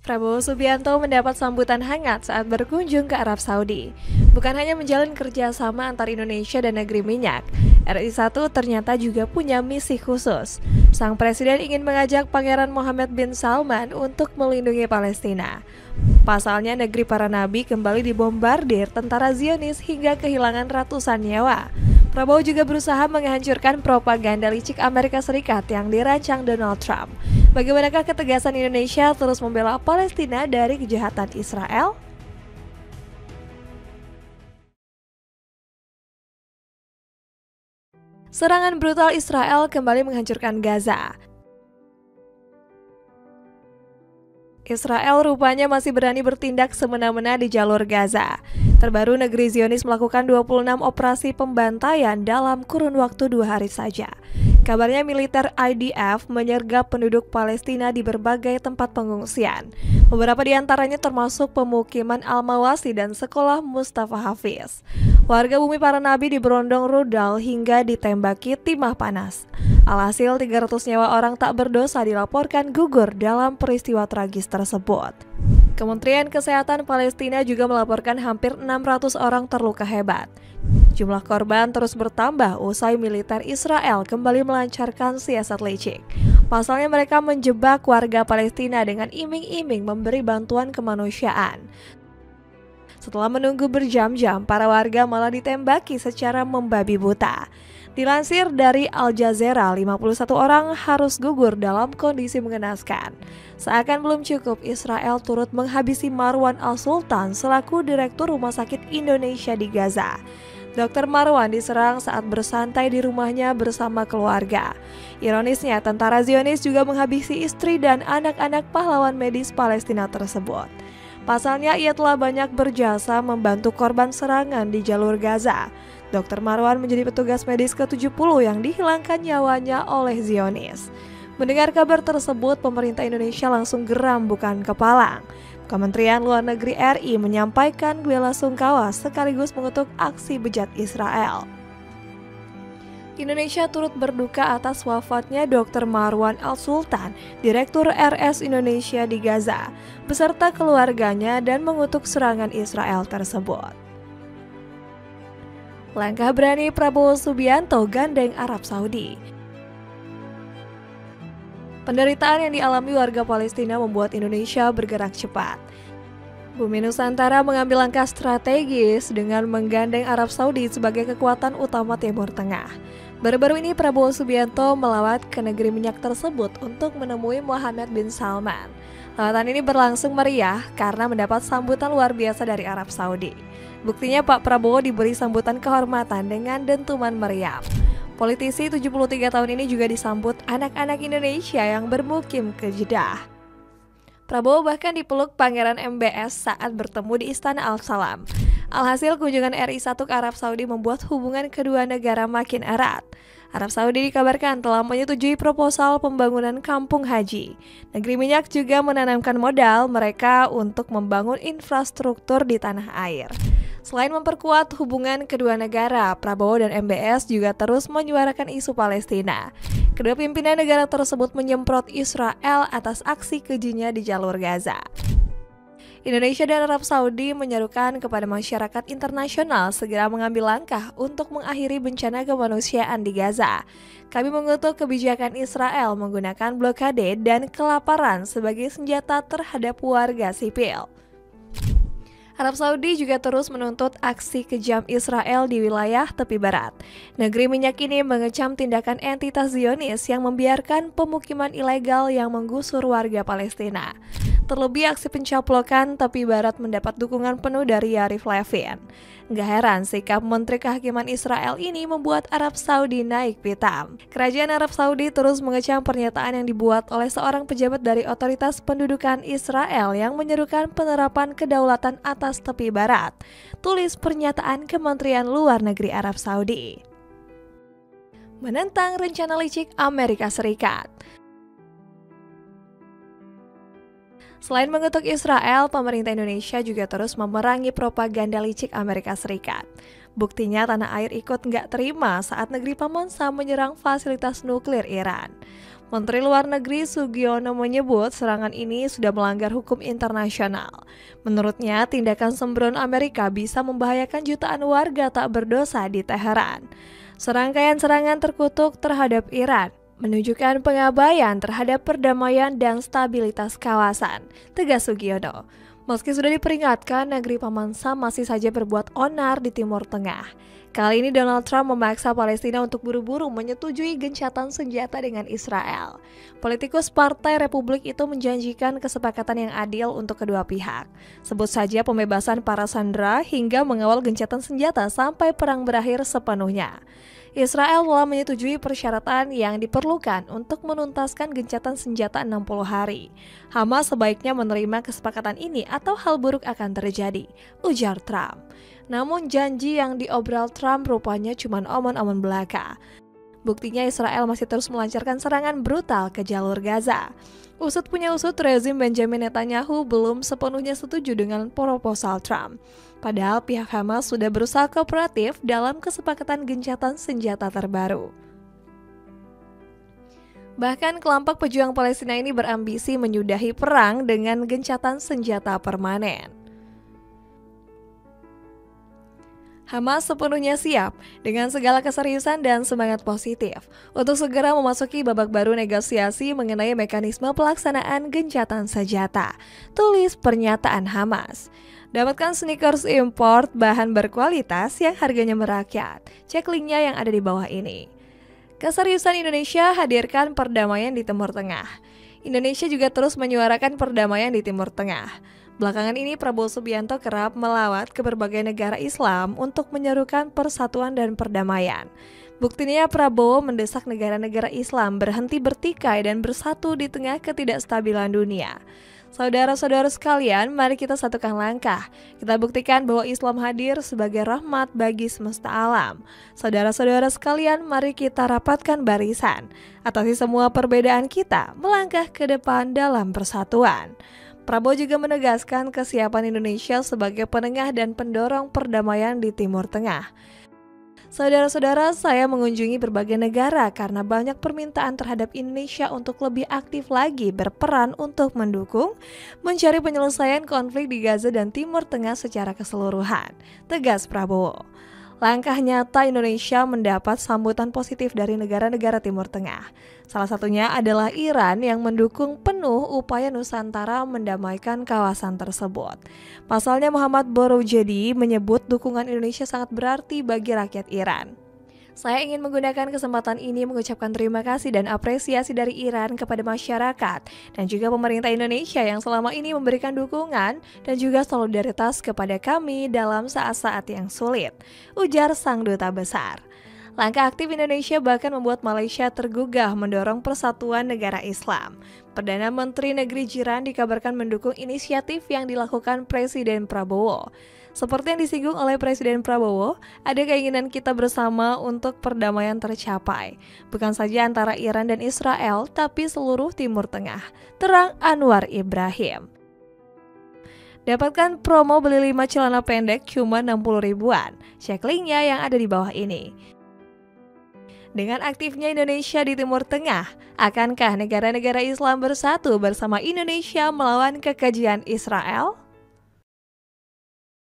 Prabowo Subianto mendapat sambutan hangat saat berkunjung ke Arab Saudi. Bukan hanya menjalin kerjasama antar Indonesia dan negeri minyak, RI1 ternyata juga punya misi khusus. Sang presiden ingin mengajak Pangeran Mohammed bin Salman untuk melindungi Palestina. Pasalnya negeri para nabi kembali dibombardir tentara Zionis hingga kehilangan ratusan nyawa. Prabowo juga berusaha menghancurkan propaganda licik Amerika Serikat yang dirancang Donald Trump. Bagaimanakah ketegasan Indonesia terus membela Palestina dari kejahatan Israel? Serangan brutal Israel kembali menghancurkan Gaza. Israel rupanya masih berani bertindak semena-mena di jalur Gaza. Terbaru negeri Zionis melakukan 26 operasi pembantaian dalam kurun waktu 2 hari saja. Kabarnya militer IDF menyergap penduduk Palestina di berbagai tempat pengungsian. Beberapa di antaranya termasuk pemukiman Al-Mawasi dan sekolah Mustafa Hafiz. Warga bumi para nabi diberondong rudal hingga ditembaki timah panas. Alhasil 300 nyawa orang tak berdosa dilaporkan gugur dalam peristiwa tragis tersebut. Kementerian Kesehatan Palestina juga melaporkan hampir 600 orang terluka hebat. Jumlah korban terus bertambah usai militer Israel kembali melancarkan siasat licik. Pasalnya mereka menjebak warga Palestina dengan iming-iming memberi bantuan kemanusiaan. Setelah menunggu berjam-jam, para warga malah ditembaki secara membabi buta. Dilansir dari Al Jazeera, 51 orang harus gugur dalam kondisi mengenaskan. Seakan belum cukup, Israel turut menghabisi Marwan Al-Sultan selaku Direktur Rumah Sakit Indonesia di Gaza. Dr. Marwan diserang saat bersantai di rumahnya bersama keluarga. Ironisnya, tentara Zionis juga menghabisi istri dan anak-anak pahlawan medis Palestina tersebut. Pasalnya, ia telah banyak berjasa membantu korban serangan di jalur Gaza. Dr. Marwan menjadi petugas medis ke-70 yang dihilangkan nyawanya oleh Zionis. Mendengar kabar tersebut, pemerintah Indonesia langsung geram bukan kepalang. Kementerian Luar Negeri RI menyampaikan bela sungkawa sekaligus mengutuk aksi bejat Israel. Indonesia turut berduka atas wafatnya Dr. Marwan Al-Sultan, Direktur RS Indonesia di Gaza, beserta keluarganya dan mengutuk serangan Israel tersebut. Langkah berani Prabowo Subianto gandeng Arab Saudi. Penderitaan yang dialami warga Palestina membuat Indonesia bergerak cepat. Bumi Nusantara mengambil langkah strategis dengan menggandeng Arab Saudi sebagai kekuatan utama Timur Tengah. Baru-baru ini Prabowo Subianto melawat ke negeri minyak tersebut untuk menemui Mohammed bin Salman. Lawatan ini berlangsung meriah karena mendapat sambutan luar biasa dari Arab Saudi. Buktinya Pak Prabowo diberi sambutan kehormatan dengan dentuman meriam. Politisi 73 tahun ini juga disambut anak-anak Indonesia yang bermukim ke Jeddah. Prabowo bahkan dipeluk Pangeran MBS saat bertemu di Istana Al-Salam. Alhasil kunjungan RI1 ke Arab Saudi membuat hubungan kedua negara makin erat. Arab Saudi dikabarkan telah menyetujui proposal pembangunan kampung haji. Negeri minyak juga menanamkan modal mereka untuk membangun infrastruktur di tanah air. Selain memperkuat hubungan kedua negara, Prabowo dan MBS juga terus menyuarakan isu Palestina. Kedua pimpinan negara tersebut menyemprot Israel atas aksi kejinya di jalur Gaza. Indonesia dan Arab Saudi menyerukan kepada masyarakat internasional segera mengambil langkah untuk mengakhiri bencana kemanusiaan di Gaza. Kami mengutuk kebijakan Israel menggunakan blokade dan kelaparan sebagai senjata terhadap warga sipil. Arab Saudi juga terus menuntut aksi kejam Israel di wilayah tepi barat. Negeri minyak ini mengecam tindakan entitas Zionis yang membiarkan pemukiman ilegal yang menggusur warga Palestina. Terlebih aksi pencaplokan tepi barat mendapat dukungan penuh dari Yarif Levin. Gak heran sikap Menteri Kehakiman Israel ini membuat Arab Saudi naik pitam. Kerajaan Arab Saudi terus mengecam pernyataan yang dibuat oleh seorang pejabat dari otoritas pendudukan Israel yang menyerukan penerapan kedaulatan atas tepi barat. Tulis pernyataan Kementerian Luar Negeri Arab Saudi. Menentang rencana licik Amerika Serikat. Selain mengutuk Israel, pemerintah Indonesia juga terus memerangi propaganda licik Amerika Serikat. Buktinya tanah air ikut nggak terima saat negeri Paman Sam menyerang fasilitas nuklir Iran. Menteri Luar Negeri Sugiono menyebut serangan ini sudah melanggar hukum internasional. Menurutnya, tindakan sembrono Amerika bisa membahayakan jutaan warga tak berdosa di Teheran. Serangkaian serangan terkutuk terhadap Iran menunjukkan pengabaian terhadap perdamaian dan stabilitas kawasan, tegas Sugiono. Meski sudah diperingatkan, negeri Paman Sam masih saja berbuat onar di Timur Tengah. Kali ini Donald Trump memaksa Palestina untuk buru-buru menyetujui gencatan senjata dengan Israel. Politikus Partai Republik itu menjanjikan kesepakatan yang adil untuk kedua pihak. Sebut saja pembebasan para sandera hingga mengawal gencatan senjata sampai perang berakhir sepenuhnya. Israel telah menyetujui persyaratan yang diperlukan untuk menuntaskan gencatan senjata 60 hari. Hamas sebaiknya menerima kesepakatan ini atau hal buruk akan terjadi, ujar Trump. Namun janji yang diobral Trump rupanya cuma omon-omon belaka. Buktinya Israel masih terus melancarkan serangan brutal ke jalur Gaza. Usut punya usut, rezim Benjamin Netanyahu belum sepenuhnya setuju dengan proposal Trump. Padahal pihak Hamas sudah berusaha kooperatif dalam kesepakatan gencatan senjata terbaru. Bahkan kelompok pejuang Palestina ini berambisi menyudahi perang dengan gencatan senjata permanen. Hamas sepenuhnya siap dengan segala keseriusan dan semangat positif untuk segera memasuki babak baru negosiasi mengenai mekanisme pelaksanaan gencatan senjata, tulis pernyataan Hamas. Dapatkan sneakers import bahan berkualitas yang harganya merakyat. Cek linknya yang ada di bawah ini. Keseriusan Indonesia hadirkan perdamaian di Timur Tengah. Indonesia juga terus menyuarakan perdamaian di Timur Tengah. Belakangan ini Prabowo Subianto kerap melawat ke berbagai negara Islam untuk menyerukan persatuan dan perdamaian. Buktinya Prabowo mendesak negara-negara Islam berhenti bertikai dan bersatu di tengah ketidakstabilan dunia. Saudara-saudara sekalian, mari kita satukan langkah. Kita buktikan bahwa Islam hadir sebagai rahmat bagi semesta alam. Saudara-saudara sekalian, mari kita rapatkan barisan. Atasi semua perbedaan kita, melangkah ke depan dalam persatuan. Prabowo juga menegaskan kesiapan Indonesia sebagai penengah dan pendorong perdamaian di Timur Tengah. Saudara-saudara, saya mengunjungi berbagai negara karena banyak permintaan terhadap Indonesia untuk lebih aktif lagi berperan untuk mendukung mencari penyelesaian konflik di Gaza dan Timur Tengah secara keseluruhan, tegas Prabowo. Langkah nyata Indonesia mendapat sambutan positif dari negara-negara Timur Tengah. Salah satunya adalah Iran yang mendukung penuh upaya Nusantara mendamaikan kawasan tersebut. Pasalnya Muhammad Borojedi menyebut dukungan Indonesia sangat berarti bagi rakyat Iran. Saya ingin menggunakan kesempatan ini mengucapkan terima kasih dan apresiasi dari Iran kepada masyarakat dan juga pemerintah Indonesia yang selama ini memberikan dukungan dan juga solidaritas kepada kami dalam saat-saat yang sulit, ujar Sang Duta Besar. Langkah aktif Indonesia bahkan membuat Malaysia tergugah mendorong persatuan negara Islam. Perdana Menteri Negeri Jiran dikabarkan mendukung inisiatif yang dilakukan Presiden Prabowo. Seperti yang disinggung oleh Presiden Prabowo, ada keinginan kita bersama untuk perdamaian tercapai. Bukan saja antara Iran dan Israel, tapi seluruh Timur Tengah. Terang Anwar Ibrahim. Dapatkan promo beli 5 celana pendek cuma 60 ribuan. Cek linknya yang ada di bawah ini. Dengan aktifnya Indonesia di Timur Tengah, akankah negara-negara Islam bersatu bersama Indonesia melawan kekejian Israel?